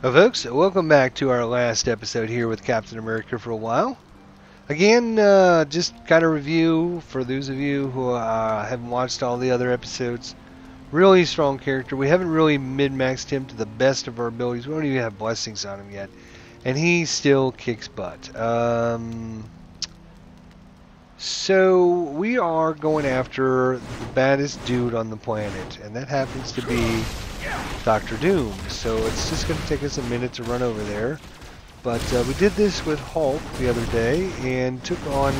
Folks, welcome back to our last episode here with Captain America for a while. Again, just kind of review for those of you who haven't watched all the other episodes. Really strong character. We haven't really min-maxed him to the best of our abilities. We don't even have blessings on him yet. And he still kicks butt. So we are going after the baddest dude on the planet. And that happens to be Dr. Doom. So it's just going to take us a minute to run over there. But we did this with Hulk the other day and took on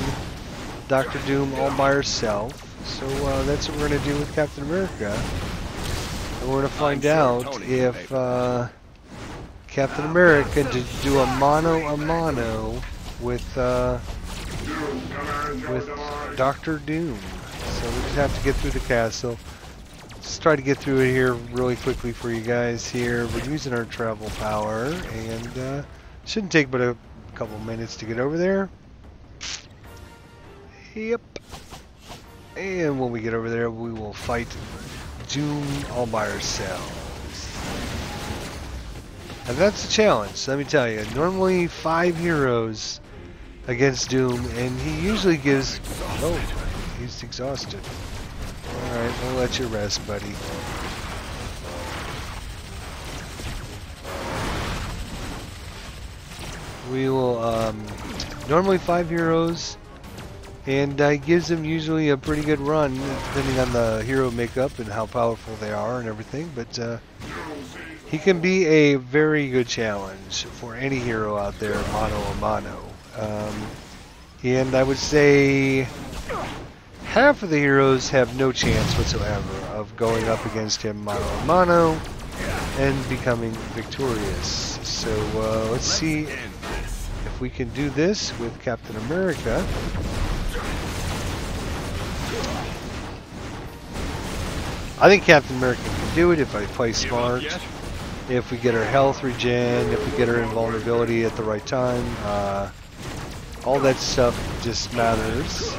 Dr. Doom all by herself. So that's what we're going to do with Captain America. And we're going to find out if Captain America can do a mano with Dr. Doom. So we just have to get through the castle. Let's try to get through it here really quickly for you guys here. We're using our travel power and shouldn't take but a couple minutes to get over there. Yep. And when we get over there, we will fight Doom all by ourselves. And that's a challenge, let me tell you. Normally 5 heroes against Doom, and he usually gives... Oh, he's exhausted. Alright, we'll let you rest, buddy. We will, normally 5 heroes, and gives them usually a pretty good run, depending on the hero makeup and how powerful they are and everything, but he can be a very good challenge for any hero out there, mano a mano. And I would say half of the heroes have no chance whatsoever of going up against him mano a mano and becoming victorious. So let's see if we can do this with Captain America. I think Captain America can do it if I play smart, if we get our health regen, if we get our invulnerability at the right time. All that stuff just matters.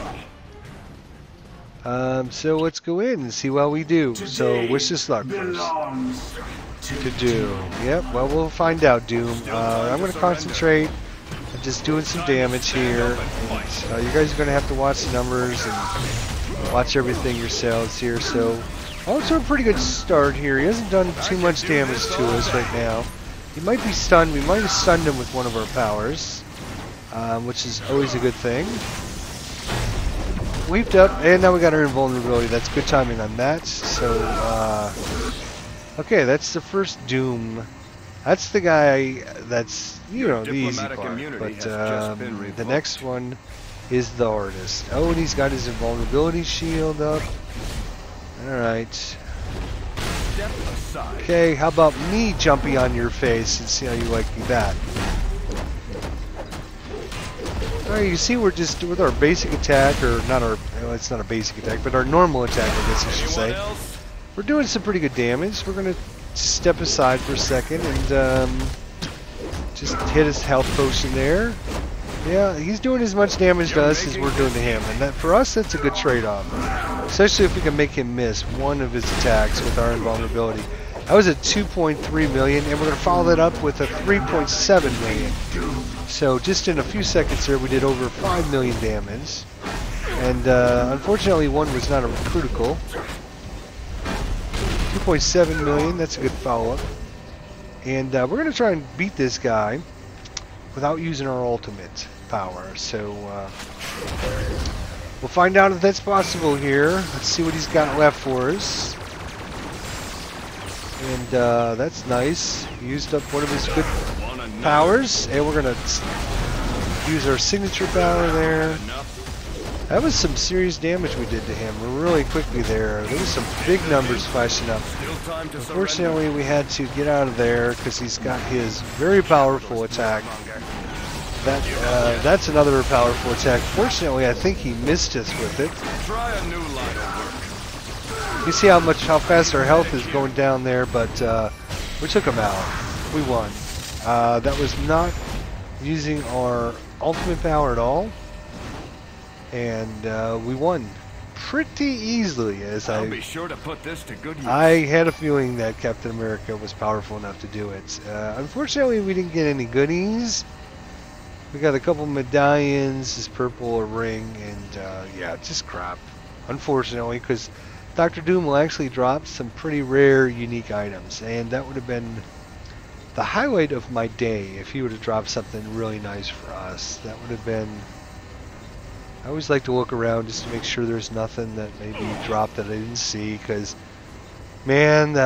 So let's go in and see what we do. So wish us luck first. To Doom. Yep, well we'll find out, Doom. I'm going to concentrate on just doing some damage here. And, you guys are going to have to watch the numbers and watch everything yourselves here. So, to a pretty good start here. He hasn't done too much damage to us right now. He might be stunned. We might have stunned him with one of our powers, which is always a good thing. Weaved up, and now we got our invulnerability. That's good timing on that. So, okay, that's the first Doom. That's the guy that's, you know, the easy part. But the next one is the hardest. Oh, and he's got his invulnerability shield up. Alright. Okay, how about me jumping on your face and see how you like that? Alright, you see we're just with our basic attack, or not our, well, it's not a basic attack, but our normal attack, I guess I should say. We're doing some pretty good damage. We're going to step aside for a second and just hit his health potion there. Yeah, he's doing as much damage to us as we're doing to him, and that, for us, that's a good trade-off. Especially if we can make him miss one of his attacks with our invulnerability. That was at 2.3 million, and we're going to follow that up with a 3.7 million. So just in a few seconds there, we did over 5 million damage. And unfortunately, one was not a critical. 2.7 million, that's a good follow-up. And we're going to try and beat this guy without using our ultimate power. So we'll find out if that's possible here. Let's see what he's got left for us. And that's nice. He used up one of his good powers, and we're going to use our signature power there. That was some serious damage we did to him really quickly there. There was some big numbers flashing up. Unfortunately, we had to get out of there because he's got his very powerful attack. That's another powerful attack. Fortunately, I think he missed us with it. You see how fast our health is going down there, but we took him out. We won. That was not using our ultimate power at all, and we won pretty easily, as I'll be sure to put this to good use. I had a feeling that Captain America was powerful enough to do it. Unfortunately, we didn't get any goodies. We got a couple medallions, this purple, a ring, and yeah, just crap. Unfortunately, because Dr. Doom will actually drop some pretty rare, unique items, and that would have been the highlight of my day if he would have dropped something really nice for us. That would have been... I always like to look around just to make sure there's nothing that maybe dropped that I didn't see, because, man,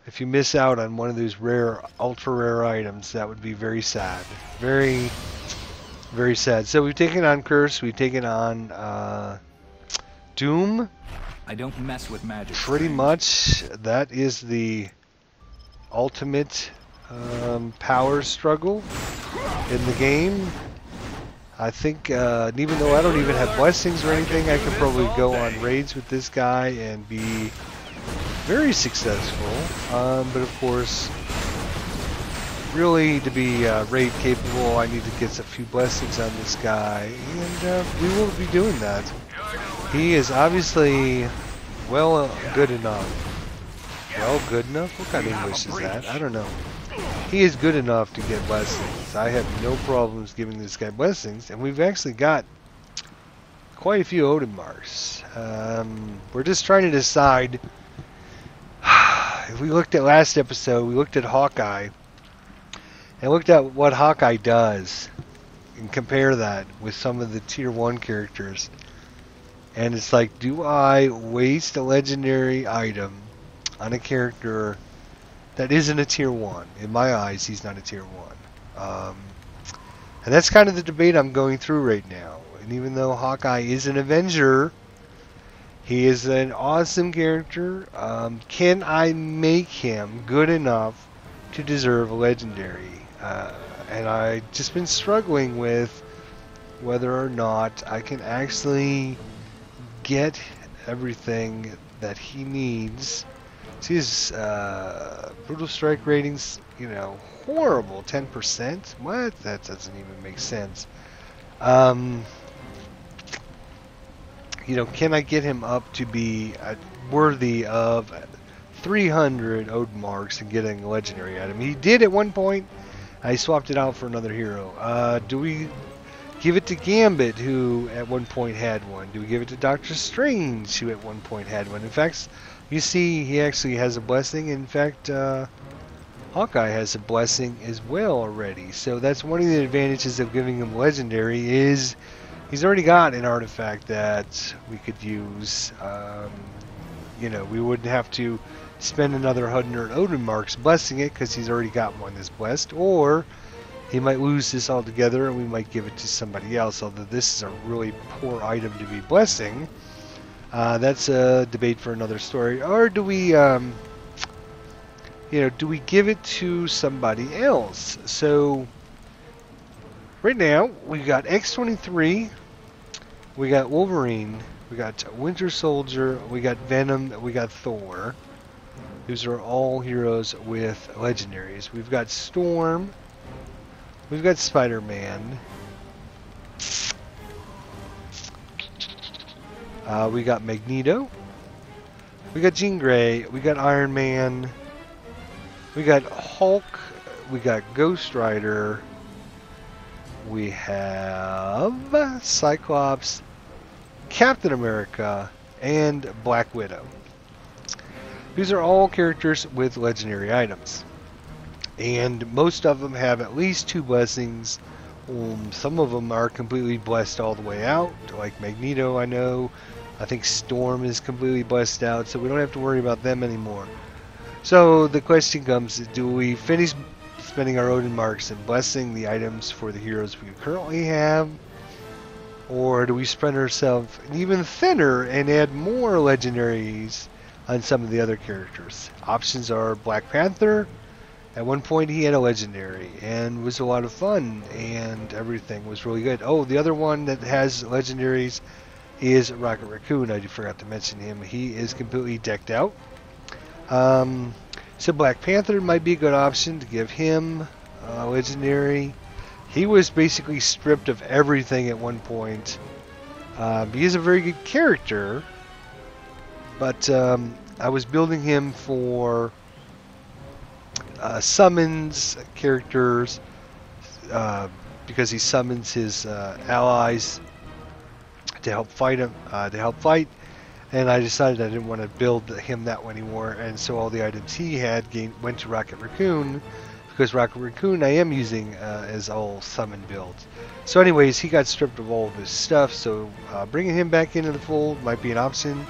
if you miss out on one of those rare, ultra rare items, that would be very sad. Very, very sad. So we've taken on Curse, we've taken on Doom. I don't mess with magic. Pretty much, that is the ultimate power struggle in the game. I think, even though I don't even have blessings or anything, I could probably go on raids with this guy and be very successful. But of course, really to be raid capable, I need to get a few blessings on this guy, and we will be doing that. He is obviously, well, good enough. Well, good enough? What kind of English is that? I don't know. He is good enough to get blessings. I have no problems giving this guy blessings, and we've actually got quite a few Odin marks. We're just trying to decide. If we looked at last episode, we looked at Hawkeye, and looked at what Hawkeye does, and compare that with some of the Tier 1 characters. And it's like, do I waste a legendary item on a character that isn't a Tier 1? In my eyes, he's not a Tier 1. And that's kind of the debate I'm going through right now. And even though Hawkeye is an Avenger, he is an awesome character. Can I make him good enough to deserve a legendary? And I've just been struggling with whether or not I can actually get everything that he needs. See his brutal strike ratings, you know, horrible, 10%. What? That doesn't even make sense. You know, can I get him up to be worthy of 300 Odin marks and getting a legendary item? He did at one point. I swapped it out for another hero. Do we give it to Gambit, who at one point had one? Do we give it to Doctor Strange, who at one point had one? In fact, you see, he actually has a blessing. In fact, Hawkeye has a blessing as well already. So that's one of the advantages of giving him legendary, is he's already got an artifact that we could use. You know, we wouldn't have to spend another 100 Odin marks blessing it, because he's already got one that's blessed. Or he might lose this altogether, and we might give it to somebody else, although this is a really poor item to be blessing. That's a debate for another story. Or do we, you know, do we give it to somebody else? So, right now, we got X-23, we got Wolverine, we got Winter Soldier, we got Venom, we got Thor. These are all heroes with legendaries. We've got Storm, we've got Spider-Man, we got Magneto, we got Jean Grey, we got Iron Man, we got Hulk, we got Ghost Rider, we have Cyclops, Captain America, and Black Widow. These are all characters with legendary items, and most of them have at least 2 blessings. Some of them are completely blessed all the way out, like Magneto. I think Storm is completely blessed out, so we don't have to worry about them anymore. So the question comes, do we finish spending our Odin marks and blessing the items for the heroes we currently have, or do we spread ourselves even thinner and add more legendaries on some of the other characters? Options are Black Panther. At one point he had a legendary and was a lot of fun, and everything was really good. Oh, the other one that has legendaries is Rocket Raccoon. I forgot to mention him. He is completely decked out. So Black Panther might be a good option to give him legendary. He was basically stripped of everything at one point. He is a very good character, but I was building him for summons characters because he summons his allies to help fight him, and I decided I didn't want to build him that way anymore, and so all the items he had went to Rocket Raccoon, because Rocket Raccoon I am using as all summon builds. So anyways, he got stripped of all of his stuff, so bringing him back into the fold might be an option.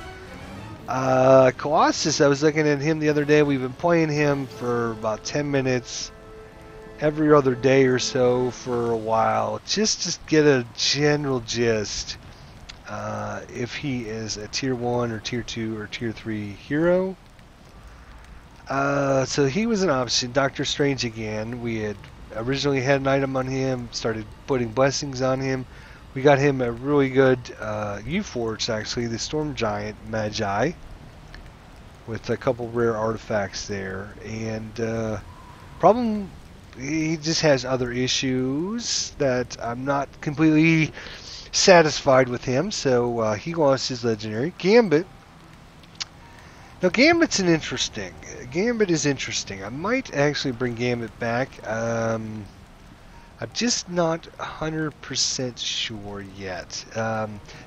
Colossus, I was looking at him the other day. We've been playing him for about 10 minutes every other day or so for a while, just to get a general gist if he is a tier 1 or tier 2 or tier 3 hero. So he was an option. Doctor Strange again. We had originally had an item on him, started putting blessings on him. We got him a really good U-Forge, actually, the Storm Giant Magi, with a couple rare artifacts there. And problem, he just has other issues that I'm not completely satisfied with him, so he lost his legendary. Gambit. Now Gambit is interesting. I might actually bring Gambit back. I'm just not 100% sure yet.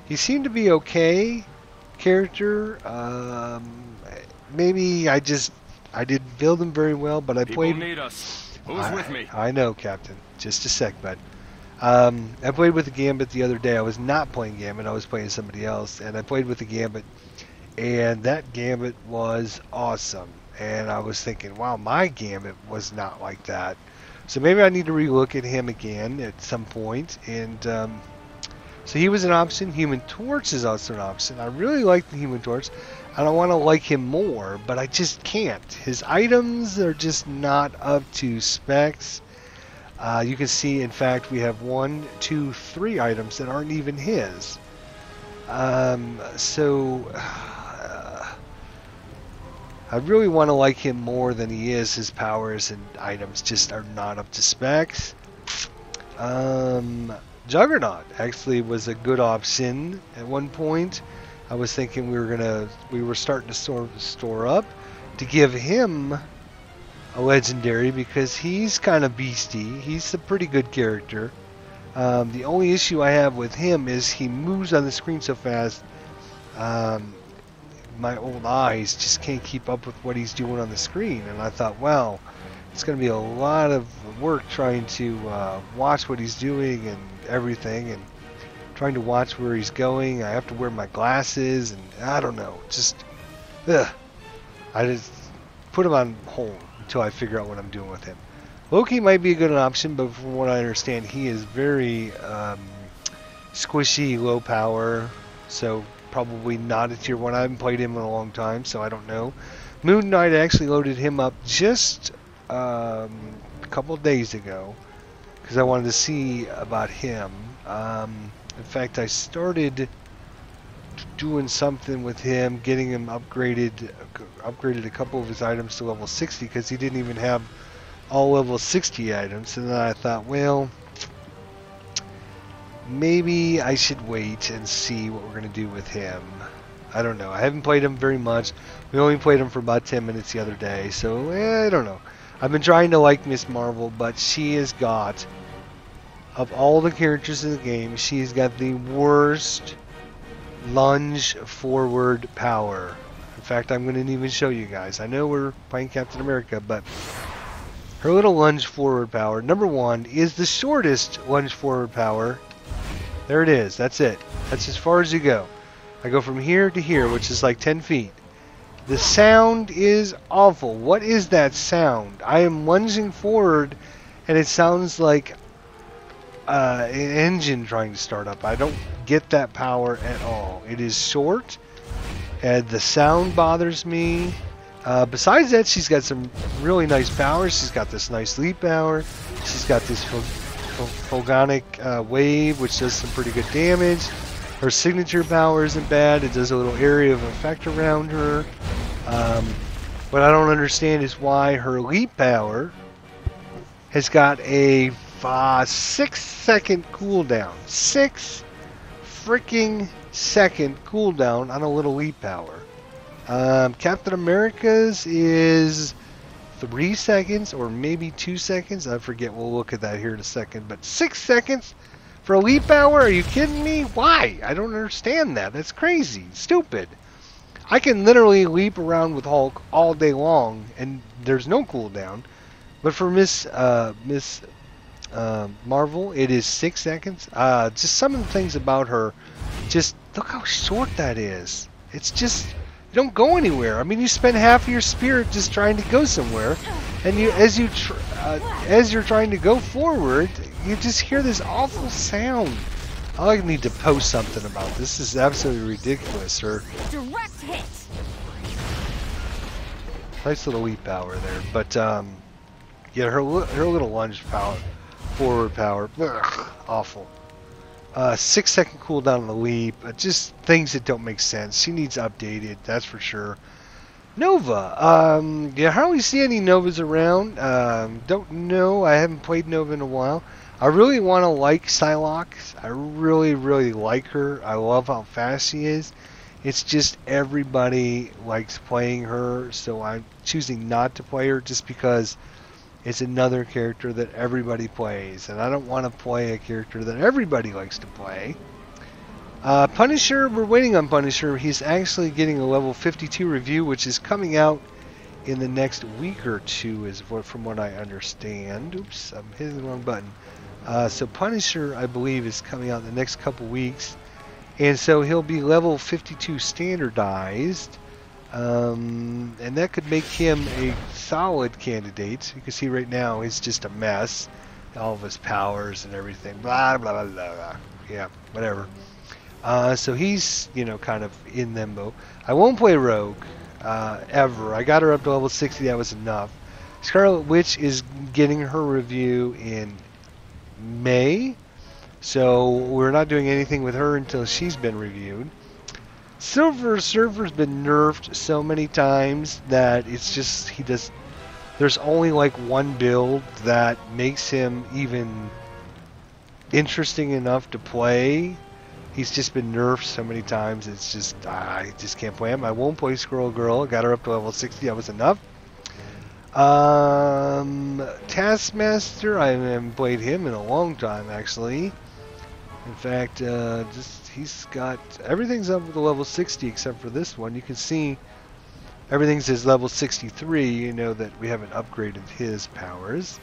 He seemed to be okay character. Maybe I didn't build him very well, but I played. People need us. Who's with me? I know, Captain. Just a sec, bud. I played with the Gambit the other day. I was not playing Gambit. I was playing somebody else, and I played with the Gambit, and that Gambit was awesome. And I was thinking, wow, my Gambit was not like that. So maybe I need to relook at him again at some point. And so he was an option. Human Torch is also an option. I really like the Human Torch. I don't want to like him more, but I just can't. His items are just not up to specs. You can see, in fact, we have 1, 2, 3 items that aren't even his. I really want to like him more than he is. His powers and items just are not up to specs. Juggernaut actually was a good option at one point. I was thinking we were starting to store up to give him a legendary, because he's kind of beastie. He's a pretty good character. The only issue I have with him is he moves on the screen so fast. My old eyes just can't keep up with what he's doing on the screen, and I thought, wow, it's going to be a lot of work trying to watch what he's doing and everything, and trying to watch where he's going. I have to wear my glasses, and I don't know, just I just put him on hold until I figure out what I'm doing with him. Loki might be a good option, but from what I understand, he is very squishy, low power, so probably not a tier 1. I haven't played him in a long time, so I don't know. Moon Knight, actually loaded him up just a couple of days ago because I wanted to see about him. In fact, I started doing something with him, getting him upgraded a couple of his items to level 60 because he didn't even have all level 60 items. And then I thought, well, maybe I should wait and see what we're going to do with him. I don't know. I haven't played him very much. We only played him for about 10 minutes the other day, so I don't know. I've been trying to like Miss Marvel, but she has got, of all the characters in the game, she's got the worst lunge forward power. In fact, I'm going to even show you guys. I know we're playing Captain America, but her little lunge forward power, number 1, is the shortest lunge forward power. There it is. That's it. That's as far as you go. I go from here to here, which is like 10 feet. The sound is awful. What is that sound? I am lunging forward, and it sounds like an engine trying to start up. I don't get that power at all. It is short, and the sound bothers me. Besides that, she's got some really nice powers. She's got this nice leap power. She's got this Fulgonic wave, which does some pretty good damage. Her signature power isn't bad. It does a little area of effect around her. What I don't understand is why her leap power has got a 6-second cooldown. 6 freaking second cooldown on a little leap power. Captain America's is 3 seconds or maybe 2 seconds. I forget. We'll look at that here in a second. But 6 seconds for a leap power? Are you kidding me? Why? I don't understand that. That's crazy. Stupid. I can literally leap around with Hulk all day long and there's no cooldown. But for Miss Marvel, it is 6 seconds. Just some of the things about her, just look how short that is. It's just, you don't go anywhere. I mean, you spend half of your spirit just trying to go somewhere, and as you're trying to go forward, you just hear this awful sound. I need to post something about this. This is absolutely ridiculous. Her direct hit. Nice little leap power there, but yeah, her little lunge power, forward power, ugh, awful. 6 second cooldown on the leap, just things that don't make sense. She needs updated, that's for sure. Nova, yeah, hardly see any Novas around. Don't know, I haven't played Nova in a while. I really want to like Psylocke. I really, really like her. I love how fast she is. It's just everybody likes playing her, so I'm choosing not to play her just because it's another character that everybody plays, and I don't want to play a character that everybody likes to play. Punisher, we're waiting on Punisher. He's actually getting a level 52 review, which is coming out in the next week or two, from what I understand. Oops, I'm hitting the wrong button. So Punisher, I believe, is coming out in the next couple weeks, and so he'll be level 52 standardized. And that could make him a solid candidate. You can see right now he's just a mess. All of his powers and everything. Blah, blah, blah, blah, blah. Yeah, whatever. So he's, you know, kind of in limbo. I won't play Rogue, ever. I got her up to level 60. That was enough. Scarlet Witch is getting her review in May. So we're not doing anything with her until she's been reviewed. Silver Surfer's been nerfed so many times that it's just, there's only like one build that makes him even interesting enough to play. He's just been nerfed so many times, it's just, I just can't play him. I won't play Squirrel Girl, got her up to level 60, that was enough. Taskmaster, I haven't played him in a long time actually. In fact, he's got, everything's up to level 60 except for this one. You can see everything's his level 63. You know that we haven't upgraded his powers.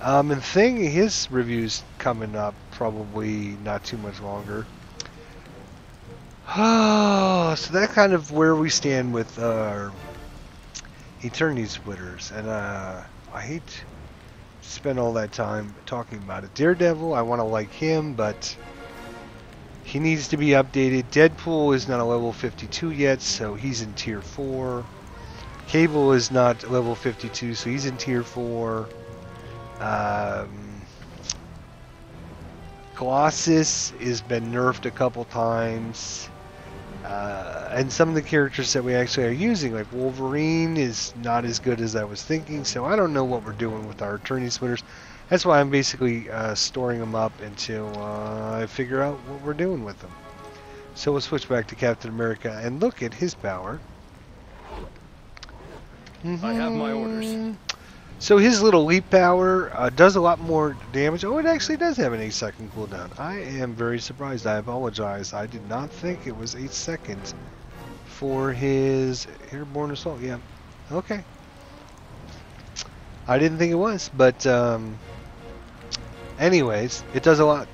And Thing, his review's coming up probably not too much longer. Oh, so that's kind of where we stand with our Eternity Splitters. And I hate to spend all that time talking about it. Daredevil, I want to like him, but he needs to be updated. Deadpool is not a level 52 yet, so he's in tier 4. Cable is not level 52, so he's in tier 4. Colossus has been nerfed a couple times. And some of the characters that we actually are using, like Wolverine, is not as good as I was thinking, so I don't know what we're doing with our Eternity Splitters. That's why I'm basically storing them up until I figure out what we're doing with them. So we'll switch back to Captain America and look at his power. I have my orders. So his little leap power does a lot more damage. Oh, it actually does have an 8 second cooldown. I am very surprised. I apologize. I did not think it was 8 seconds for his airborne assault. Yeah. Okay. I didn't think it was, but anyways, it does a lot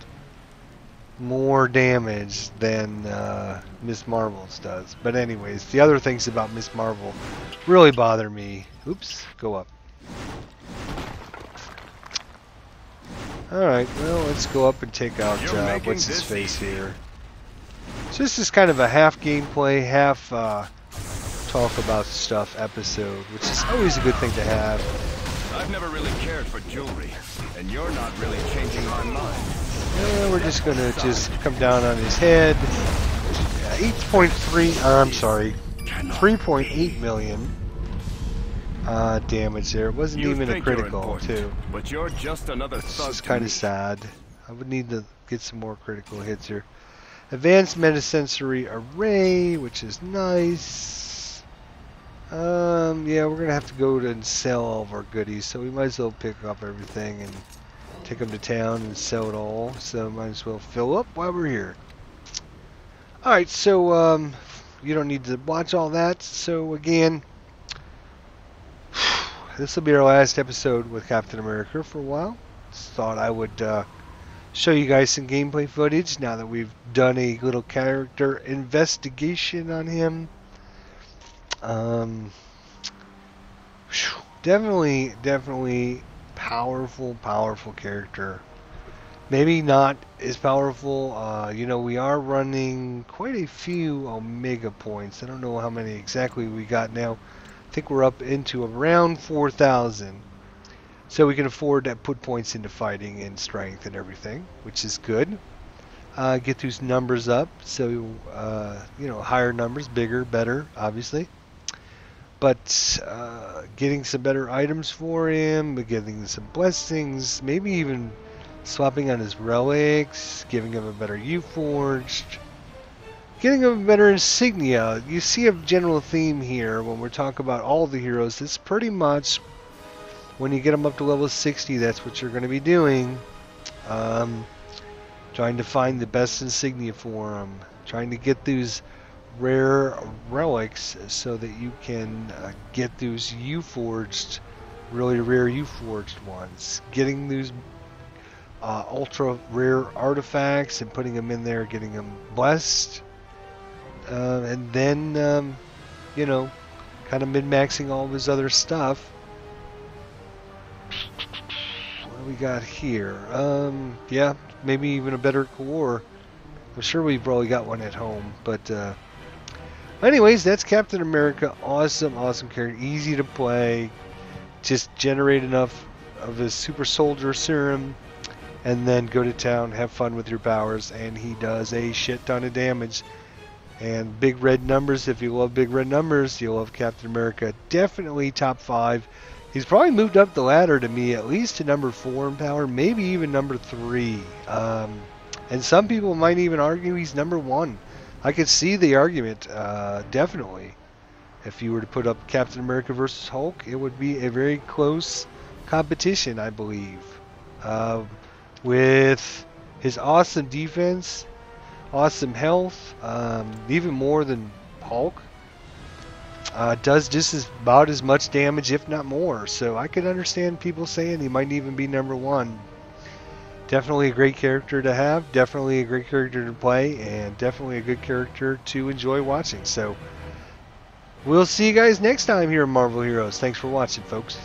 more damage than Miss Marvel's does. But anyways, the other things about Miss Marvel really bother me. Oops, go up. Alright, well, let's go up and take out, what's his face here. So this is kind of a half gameplay, half talk about stuff episode, which is always a good thing to have. I've never really cared for jewelry, and you're not really changing my mind. Yeah, we're just gonna come down on his head. 8.3, I'm sorry, 3.8 million damage there. It wasn't even a critical, too. But you're just another thug. It's kind of sad. I would need to get some more critical hits here. Advanced Metasensory Array, which is nice. Yeah, we're gonna have to go and sell all of our goodies, so we might as well pick up everything and take them to town and sell it all. So might as well fill up while we're here. All right, so you don't need to watch all that. So again, this will be our last episode with Captain America for a while. Just thought I would show you guys some gameplay footage now that we've done a little character investigation on him. Definitely powerful character. Maybe not as powerful. You know, we are running quite a few Omega points. I don't know how many exactly we got now. I think we're up into around 4,000. So we can afford to put points into fighting and strength and everything, which is good. Get those numbers up. So, you know, higher numbers, bigger, better, obviously. But getting some better items for him, getting some blessings, maybe even swapping on his relics, giving him a better U-Forged, getting him a better insignia. You see a general theme here when we're talking about all the heroes. It's pretty much when you get them up to level 60, that's what you're going to be doing. Trying to find the best insignia for them. Trying to get those rare relics so that you can get those U-Forged, really rare U-Forged ones. Getting those ultra rare artifacts and putting them in there, getting them blessed. And then, you know, kind of min-maxing all of his other stuff. What do we got here? Yeah, maybe even a better core. I'm sure we've probably got one at home, but anyways, that's Captain America. Awesome character, easy to play. Just generate enough of his super soldier serum and then go to town, have fun with your powers, and he does a shit ton of damage. And big red numbers, if you love big red numbers, you'll love Captain America. Definitely top 5. He's probably moved up the ladder to me, at least to number 4 in power, maybe even number 3. And some people might even argue he's number 1. I could see the argument, definitely. If you were to put up Captain America versus Hulk, it would be a very close competition, I believe. With his awesome defense, awesome health, even more than Hulk, does just about as much damage, if not more. So I could understand people saying he might even be number 1. Definitely a great character to have, definitely a great character to play, and definitely a good character to enjoy watching. So we'll see you guys next time here in Marvel Heroes. Thanks for watching, folks.